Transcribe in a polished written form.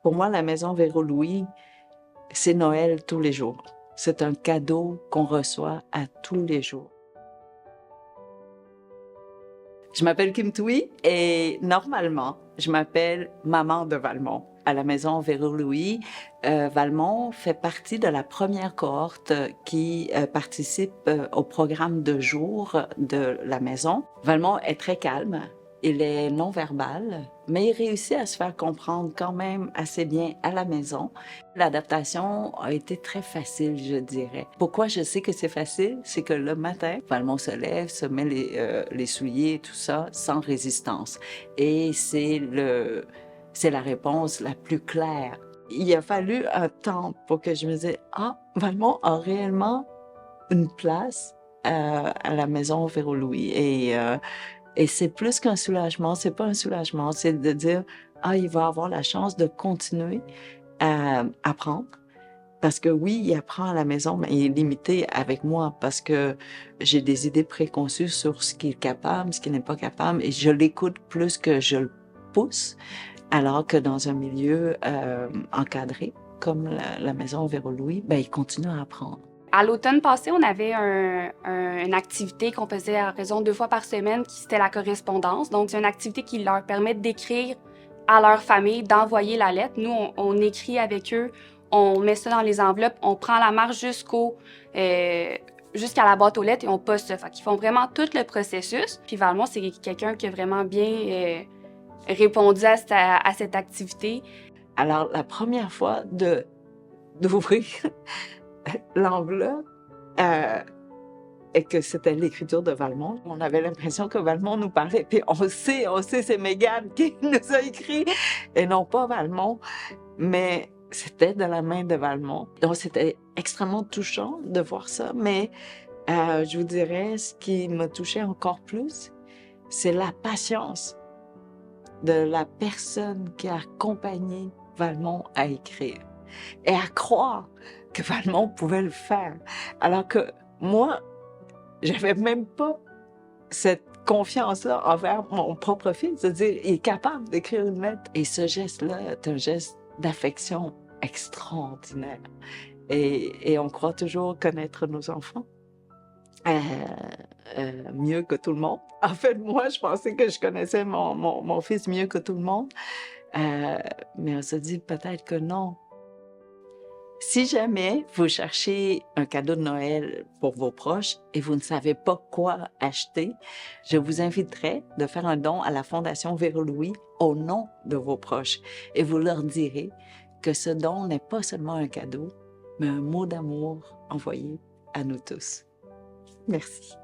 Pour moi, la maison Véro-Louis, c'est Noël tous les jours. C'est un cadeau qu'on reçoit à tous les jours. Je m'appelle Kim Thuy et normalement, je m'appelle maman de Valmont à la maison Véro-Louis. Valmont fait partie de la première cohorte qui participe au programme de jour de la maison. Valmont est très calme. Il est non-verbal, mais il réussit à se faire comprendre quand même assez bien à la maison. L'adaptation a été très facile, je dirais. Pourquoi je sais que c'est facile? C'est que le matin, Valmont se lève, se met les souliers, tout ça, sans résistance. Et c'est la réponse la plus claire. Il a fallu un temps pour que je me dise, ah, Valmont a réellement une place à la maison Véro-Louis. Et c'est plus qu'un soulagement, c'est pas un soulagement, c'est de dire, ah, il va avoir la chance de continuer à apprendre. Parce que oui, il apprend à la maison, mais il est limité avec moi parce que j'ai des idées préconçues sur ce qu'il est capable, ce qu'il n'est pas capable, et je l'écoute plus que je le pousse, alors que dans un milieu encadré, comme la maison Véro-Louis, ben, il continue à apprendre. À l'automne passé, on avait une activité qu'on faisait à raison 2 fois par semaine, qui c'était la correspondance. Donc, c'est une activité qui leur permet d'écrire à leur famille, d'envoyer la lettre. Nous, on écrit avec eux, on met ça dans les enveloppes, on prend la marche jusqu'à la boîte aux lettres et on poste ça. Fait qu'ils font vraiment tout le processus. Puis Valmont, c'est quelqu'un qui a vraiment bien répondu à cette activité. Alors, la première fois d'ouvrir l'enveloppe et que c'était l'écriture de Valmont, on avait l'impression que Valmont nous parlait. Puis on sait, c'est Mégane qui nous a écrit et non pas Valmont, mais c'était de la main de Valmont. Donc c'était extrêmement touchant de voir ça, mais je vous dirais, ce qui m'a touchée encore plus, c'est la patience de la personne qui a accompagné Valmont à écrire et à croire que Valmont pouvait le faire. Alors que moi, j'avais même pas cette confiance-là envers mon propre fils, de dire, il est capable d'écrire une lettre. Et ce geste-là est un geste d'affection extraordinaire. Et on croit toujours connaître nos enfants. Mieux que tout le monde. En fait, moi, je pensais que je connaissais mon fils mieux que tout le monde. Mais on se dit peut-être que non. Si jamais vous cherchez un cadeau de Noël pour vos proches et vous ne savez pas quoi acheter, je vous inviterai de faire un don à la Fondation Véro-Louis au nom de vos proches. Et vous leur direz que ce don n'est pas seulement un cadeau, mais un mot d'amour envoyé à nous tous. Merci.